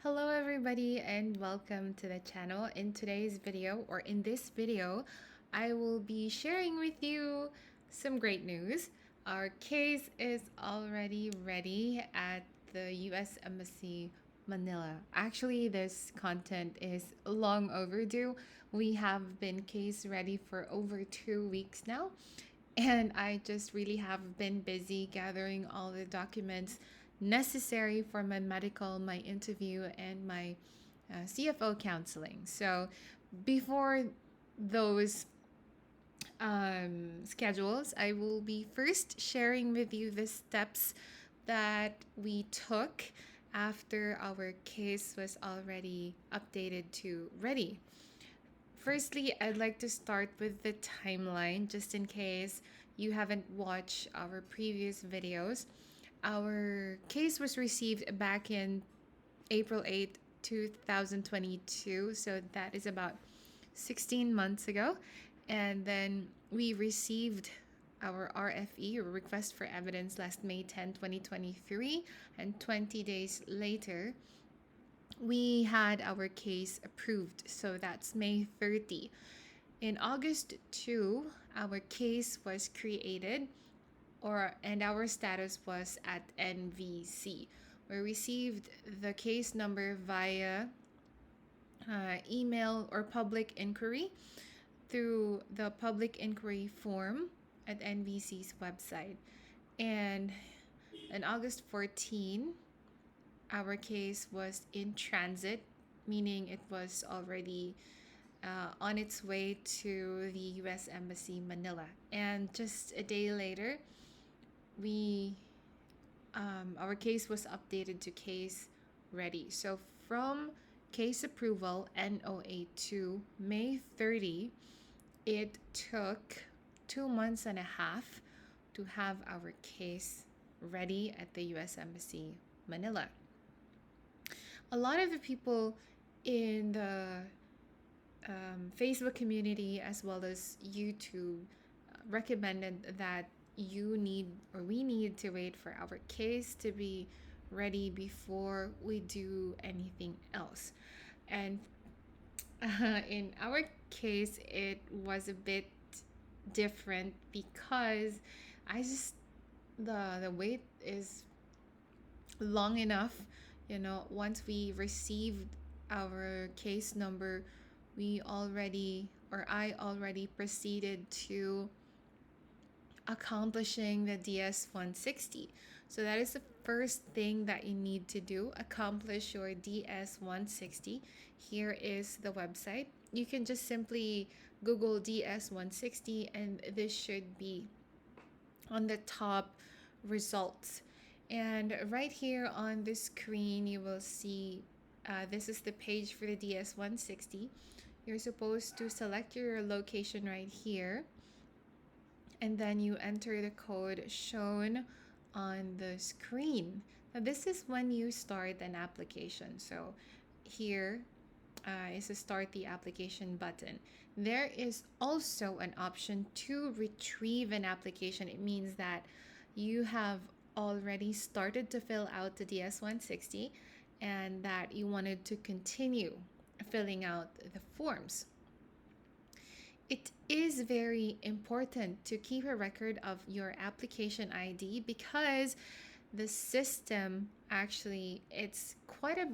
Hello everybody and welcome to the channel. In today's video or in this video, I will be sharing with you some great news. Our case is already ready at the US Embassy Manila. Actually, this content is long overdue. We have been case ready for over 2 weeks now. And I just really have been busy gathering all the documents necessary for my medical, my interview, and my CFO counseling. So before those schedules, I will be first sharing with you the steps that we took after our case was already updated to ready. Firstly, I'd like to start with the timeline just in case you haven't watched our previous videos. Our case was received back in April 8th, 2022, so that is about 16 months ago. And then we received our RFE, or request for evidence, last May 10, 2023, and 20 days later we had our case approved. So that's May 30. In August 2, our case was created and our status was at NVC. We received the case number via email or public inquiry through the public inquiry form at NVC's website. And on August 14, our case was in transit, meaning it was already on its way to the US Embassy Manila. And just a day later, we our case was updated to case ready. So from case approval NOA to May 30, it took 2 months and a half to have our case ready at the US Embassy Manila. A lot of the people in the Facebook community as well as YouTube recommended that we need to wait for our case to be ready before we do anything else. And in our case, it was a bit different because the wait is long enough. Once we received our case number, I already proceeded to accomplishing the DS-160. So that is the first thing that you need to do, accomplish your DS-160. Here is the website. You can just simply Google DS-160 and this should be on the top results. And right here on the screen, you will see this is the page for the DS-160. You're supposed to select your location right here. And then you enter the code shown on the screen. Now, this is when you start an application. So here is the start the application button. There is also an option to retrieve an application. It means that you have already started to fill out the DS-160 and that you wanted to continue filling out the forms. It is very important to keep a record of your application ID because the system it's quite a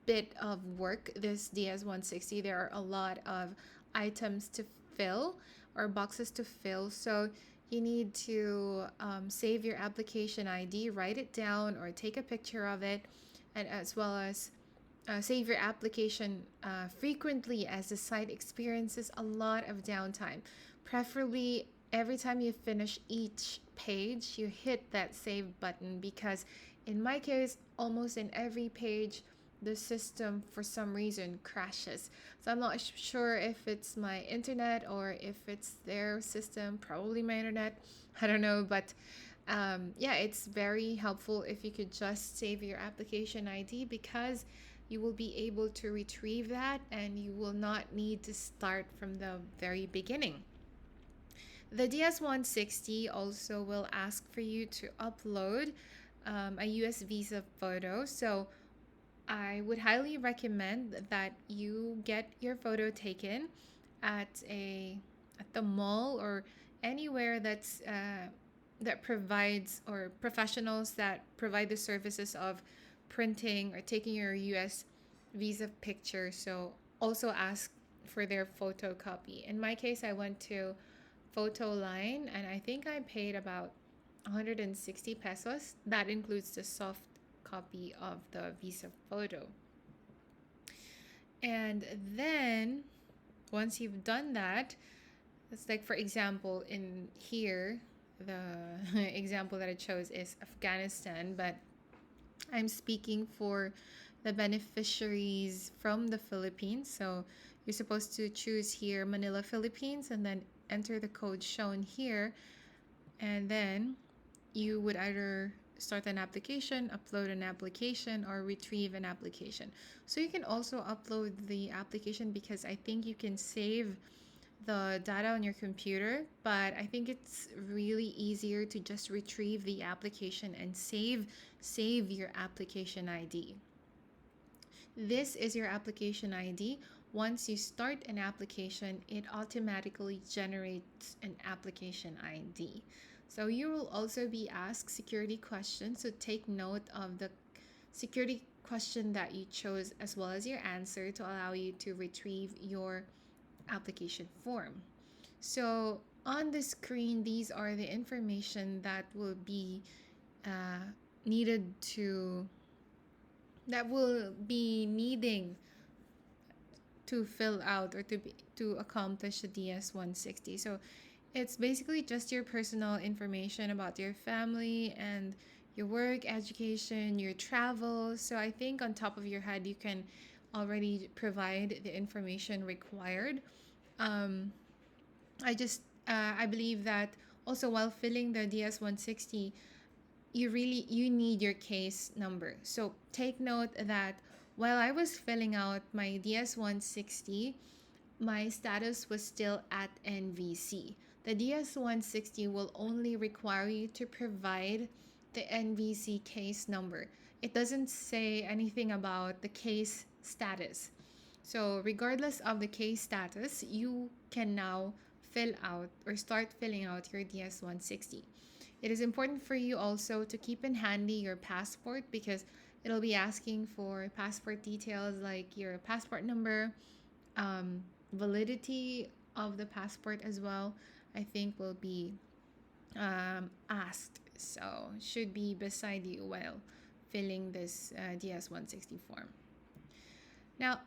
bit of work, this DS-160. There are a lot of items to fill or boxes to fill. So you need to save your application ID, write it down or take a picture of it, and as well as save your application frequently as the site experiences a lot of downtime. Preferably every time you finish each page, you hit that save button because in my case, almost in every page, the system for some reason crashes. So I'm not sure if it's my internet or if it's their system, probably my internet. I don't know, but it's very helpful if you could just save your application ID because you will be able to retrieve that and you will not need to start from the very beginning. The DS-160 also will ask for you to upload a US visa photo. So I would highly recommend that you get your photo taken at a at the mall or anywhere that provides, or professionals that provide the services of printing or taking your US visa picture. So also ask for their photocopy. In my case, I went to Photo Line and I think I paid about 160 pesos. That includes the soft copy of the visa photo. And then once you've done that, it's like, for example, in here, the example that I chose is Afghanistan, but I'm speaking for the beneficiaries from the Philippines. So you're supposed to choose here Manila, Philippines, and then enter the code shown here. And then you would either start an application, upload an application, or retrieve an application. So you can also upload the application because I think you can save the data on your computer, but I think it's really easier to just retrieve the application and save your application ID. This is your application ID. Once you start an application, it automatically generates an application ID. So you will also be asked security questions, so take note of the security question that you chose as well as your answer to allow you to retrieve your application form. So on the screen, these are the information that will be needed to that will be needing to fill out or to accomplish the DS-160. So it's basically just your personal information about your family and your work, education, your travel. So I think on top of your head, you can already provide the information required. Um, I believe that also while filling the DS-160, you need your case number. So take note that while I was filling out my DS-160, my status was still at NVC. The DS-160 will only require you to provide the NVC case number. It doesn't say anything about the case status. So regardless of the case status, you can now fill out or start filling out your DS-160. It is important for you also to keep in handy your passport because it'll be asking for passport details like your passport number, validity of the passport as well, I think will be asked. So should be beside you while filling this DS-160 form. Now,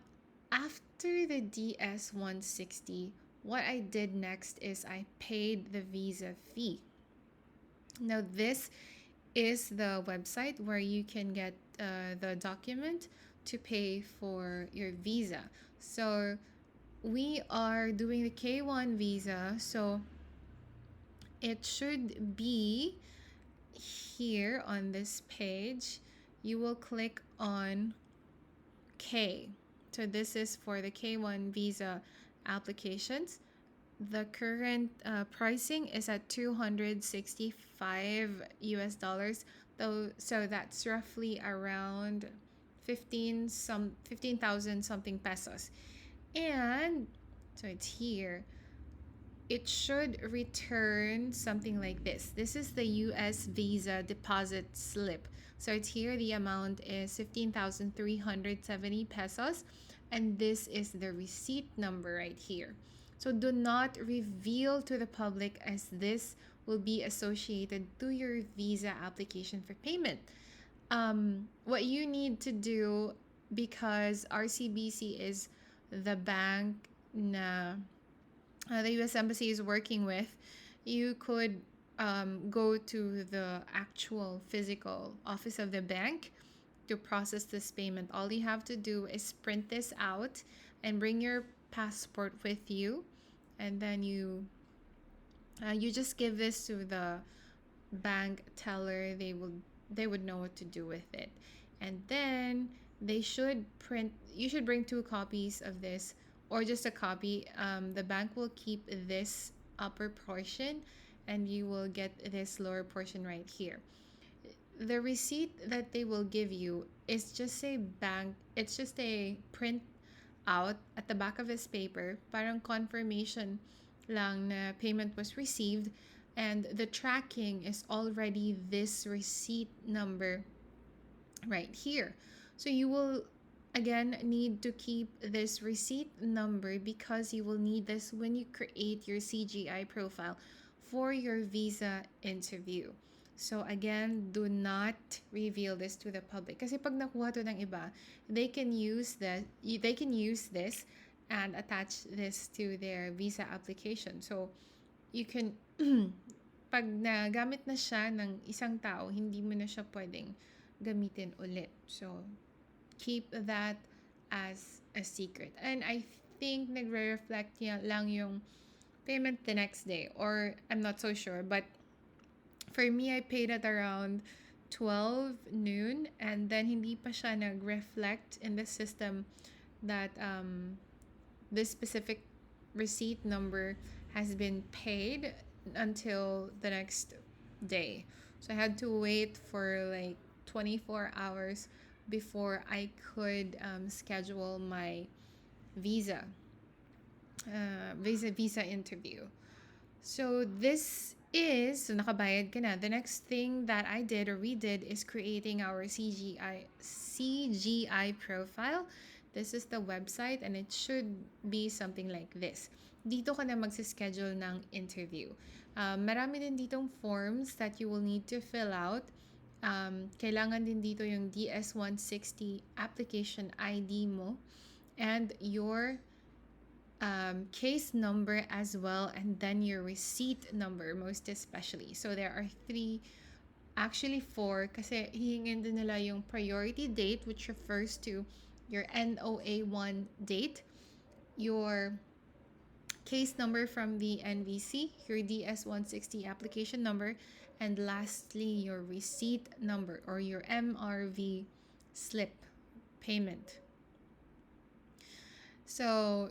after the DS-160, what I did next is I paid the visa fee. Now, this is the website where you can get the document to pay for your visa. So we are doing the K1 visa, so it should be here on this page. You will click on K. So this is for the K1 visa applications. The current pricing is at 265 US dollars, though, so that's roughly around 15,000 something pesos. And so it's here. It should return something like this. This is the US visa deposit slip. So it's here, the amount is 15,370 pesos, and this is the receipt number right here. So do not reveal to the public as this will be associated to your visa application for payment. What you need to do, because RCBC is the bank na the U.S. Embassy is working with, you could go to the actual physical office of the bank to process this payment. All you have to do is print this out and bring your passport with you, and then you just give this to the bank teller. They would know what to do with it, and then you should bring 2 copies of this or just a copy. The bank will keep this upper portion and you will get this lower portion right here. The receipt that they will give you is just a bank, it's just a print out at the back of his paper, parang confirmation lang na payment was received, and the tracking is already this receipt number right here. So you will again need to keep this receipt number because you will need this when you create your CGI profile for your visa interview. So again, do not reveal this to the public. Kasi pag nakuha to ng iba, they can use this and attach this to their visa application. So you can pag nagamit na siya ng isang tao, hindi mo na siya pwedeng gamitin ulit. So, keep that as a secret. And I think nagre-reflect lang yung payment the next day, or I'm not so sure. But for me, I paid at around 12 noon, and then hindi pa siya nag-reflect in the system that this specific receipt number has been paid until the next day. So I had to wait for like 24 hours before I could schedule my visa visa interview. So this is, so nakabayad ka na. The next thing that I did or we did is creating our CGI profile. This is the website and it should be something like this. Dito ka na magsischedule ng interview. Marami din ditong forms that you will need to fill out. Kailangan din dito yung DS-160 application ID mo and your case number as well, and then your receipt number most especially. So there are actually four, kasi hihingin din nila yung priority date, which refers to your NOA1 date, your case number from the NVC, your DS-160 application number, and lastly, your receipt number or your MRV slip payment. So,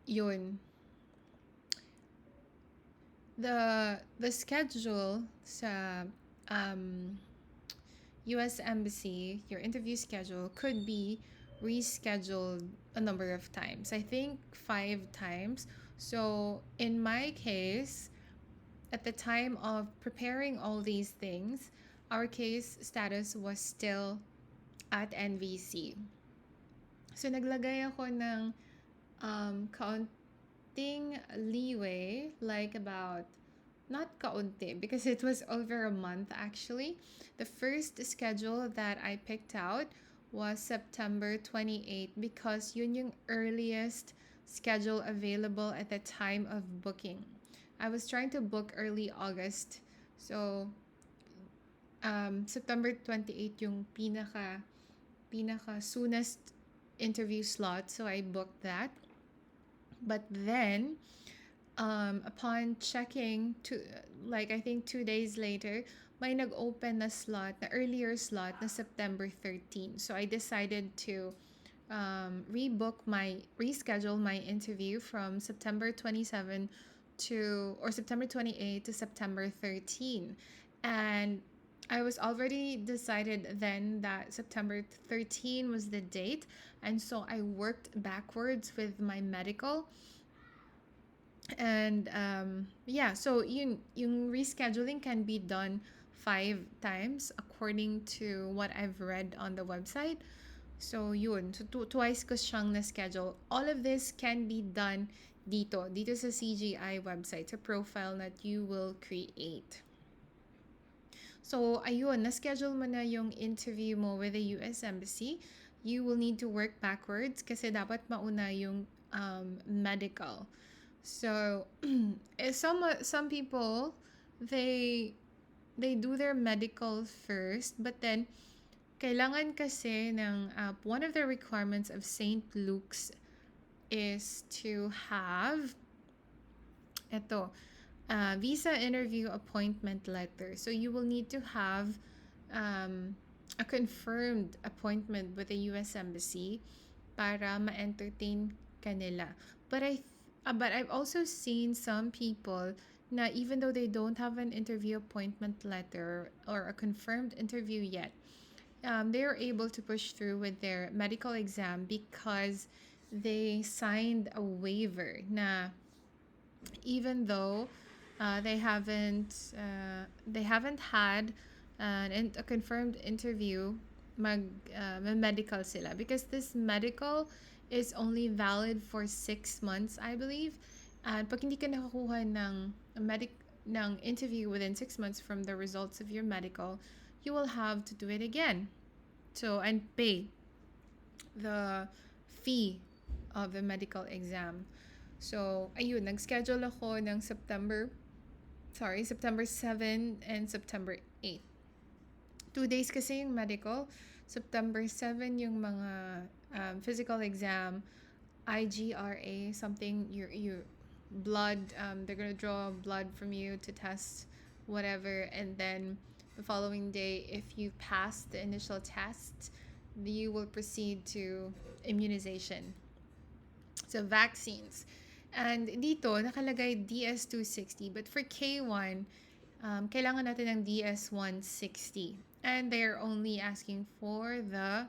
yun. The schedule sa US Embassy, your interview schedule could be rescheduled a number of times. I think 5 times. So, in my case, at the time of preparing all these things, our case status was still at NVC. So, naglagay ako ng kaunting leeway, like about, not kaunti, because it was over a month actually. The first schedule that I picked out was September 28 because yun yung earliest schedule available at the time of booking. I was trying to book early August. So, September 28 yung pinaka soonest interview slot. So, I booked that. But then, upon checking, I think 2 days later, may nag-open na slot, na earlier slot na September 13. So, I decided to reschedule my interview from September 27 September 28 to September 13. And I was already decided then that September 13 was the date. And so I worked backwards with my medical. And so yung rescheduling can be done 5 times according to what I've read on the website. So yun, so twice ko siyang na-schedule. All of this can be done dito sa CGI website, sa profile that you will create. So ayun, na-schedule mo na yung interview mo with the US Embassy. You will need to work backwards kasi dapat mauna yung medical. So some people, they do their medical first, but then kailangan kasi ng one of the requirements of St. Luke's is to have visa interview appointment letter. So you will need to have a confirmed appointment with the US Embassy para ma-entertain kanila. But I've also seen some people na even though they don't have an interview appointment letter or a confirmed interview yet, they are able to push through with their medical exam because they signed a waiver na even though they haven't had a confirmed interview, may medical sila, because this medical is only valid for 6 months, I believe. And pag hindi ka nakakuha ng interview within 6 months from the results of your medical, you will have to do it again. So, and pay the fee of the medical exam. So, ayun, nag-schedule ako ng September 7 and September 8. 2 days kasi yung medical. September 7 yung mga physical exam, IGRA, something, your blood, they're gonna draw blood from you to test whatever, and then the following day, if you pass the initial test, you will proceed to immunization. So, vaccines. And dito, nakalagay DS260. But for K1, kailangan natin ng DS160. And they're only asking for the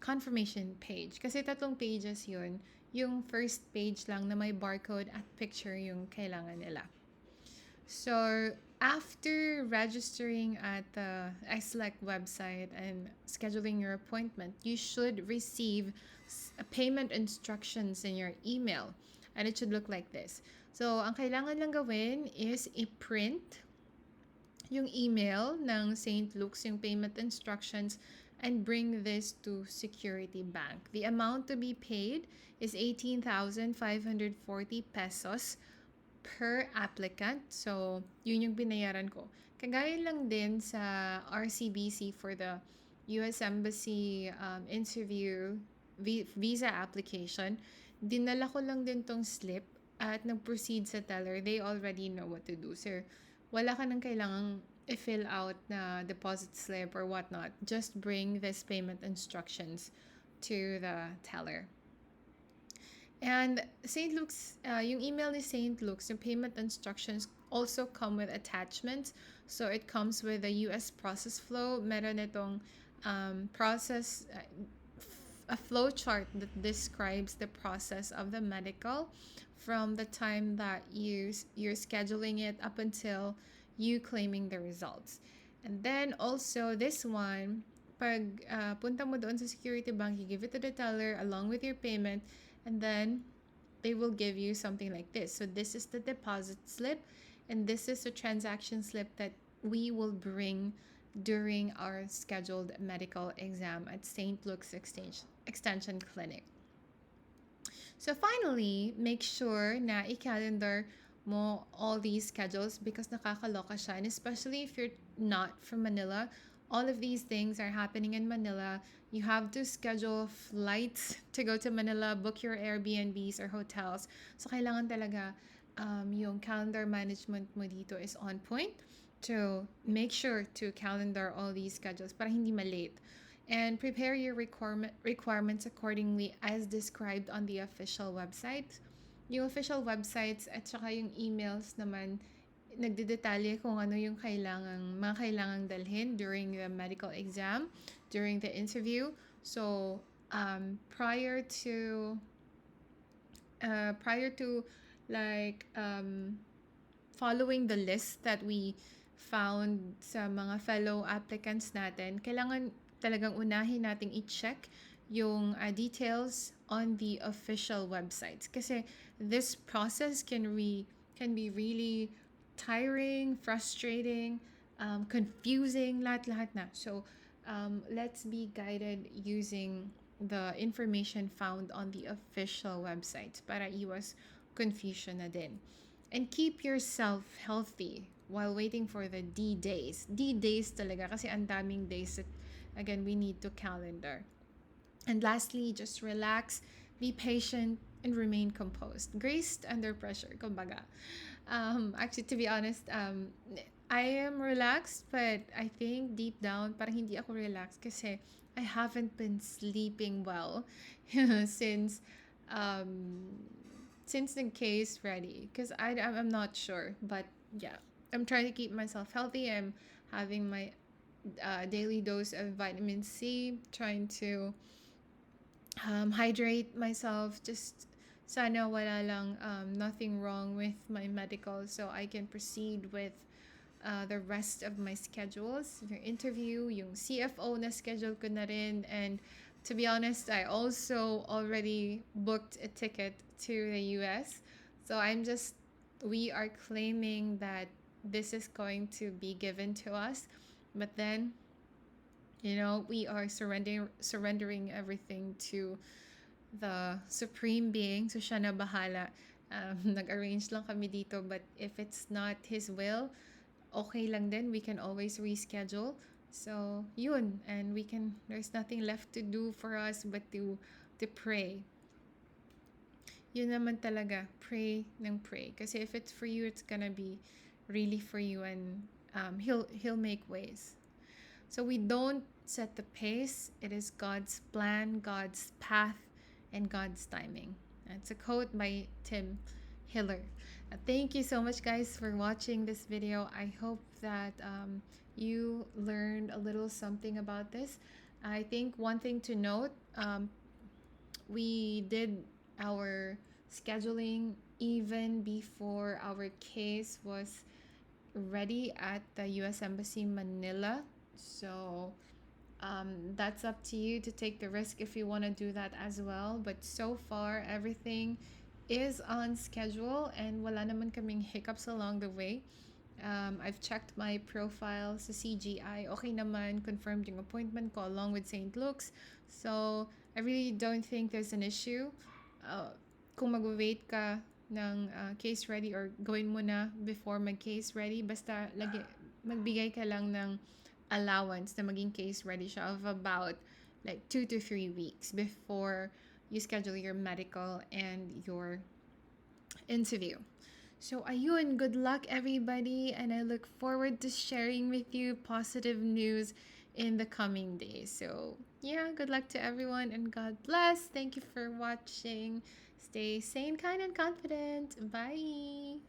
confirmation page. Kasi 3 pages yun. Yung first page lang na may barcode at picture yung kailangan nila. So, after registering at the SLEC website and scheduling your appointment, you should receive payment instructions in your email. And it should look like this. So, ang kailangan lang gawin is i-print yung email ng St. Luke's, yung payment instructions, and bring this to Security Bank. The amount to be paid is 18,540 pesos per applicant. So, yun yung binayaran ko. Kagaya lang din sa RCBC for the US Embassy interview visa application. Dinala ko lang din tong slip at nag-proceed sa teller. They already know what to do. Sir, wala ka nang kailangang i-fill out na deposit slip or whatnot. Just bring this payment instructions to the teller. And St. Luke's, yung email ni St. Luke's, yung payment instructions also come with attachments. So it comes with a US process flow. Meron itong process, a flow chart that describes the process of the medical from the time that you're scheduling it up until you claiming the results. And then also this one, pag punta mo doon sa Security Bank, you give it to the teller along with your payment, and then they will give you something like this. So this is the deposit slip, and this is the transaction slip that we will bring during our scheduled medical exam at St. Luke's Extension Clinic. So finally, make sure na i-calendar mo all these schedules because nakakaloka siya. And especially if you're not from Manila, all of these things are happening in Manila. You have to schedule flights to go to Manila, book your Airbnbs or hotels. So kailangan talaga yung calendar management mo dito is on point to make sure to calendar all these schedules para hindi malate. And prepare your requirements accordingly as described on the official website. Yung official websites at saka yung emails naman, nagdedetalye kung ano yung mga kailangang dalhin during the medical exam, during the interview. So, prior to following the list that we found sa mga fellow applicants natin, kailangan talagang unahin nating i-check yung details on the official websites. Kasi this process can be really tiring, frustrating, confusing, lahat na. So, let's be guided using the information found on the official websites para iwas confusion na din. And keep yourself healthy while waiting for the D-days. D-days talaga kasi ang daming days that, again, we need to calendar. And lastly, just relax, be patient, and remain composed. Graced under pressure, kumbaga. Actually, to be honest, I am relaxed, but I think deep down, parang hindi ako relaxed kasi I haven't been sleeping well since the case ready. Because I'm not sure, but yeah, I'm trying to keep myself healthy. I'm having my daily dose of vitamin C, trying to hydrate myself. Just sana wala lang nothing wrong with my medical, so I can proceed with the rest of my schedules. Yung interview, yung CFO na schedule ko na rin. And to be honest, I also already booked a ticket to the US. So we are claiming that this is going to be given to us. But then, we are surrendering everything to the supreme being. So siya na bahala. Nag-arrange lang kami dito, but if it's not his will, okay lang din. We can always reschedule. So, yun. And there's nothing left to do for us but to pray. Yun naman talaga. Pray ng pray. Kasi if it's for you, it's gonna be really for you, and he'll make ways. So we don't set the pace. It is God's plan, God's path, and God's timing. It's a quote by Tim Hiller. Thank you so much, guys, for watching this video. I hope that you learned a little something about this. I think one thing to note, we did our scheduling even before our case was ready at the US Embassy Manila. So that's up to you to take the risk if you want to do that as well. But so far, everything is on schedule and wala naman kaming hiccups along the way. I've checked my profile sa CGI. Okay naman, confirmed yung appointment ko along with St. Luke's. So, I really don't think there's an issue. Kung mag-wait ka ng case ready or gawin mo na before mag-case ready, basta magbigay ka lang ng allowance na maging case ready siya of about like 2 to 3 weeks before you schedule your medical and your interview. So ayun, good luck everybody, and I look forward to sharing with you positive news in the coming days. So yeah, good luck to everyone and God bless. Thank you for watching. Stay sane, kind, and confident. Bye.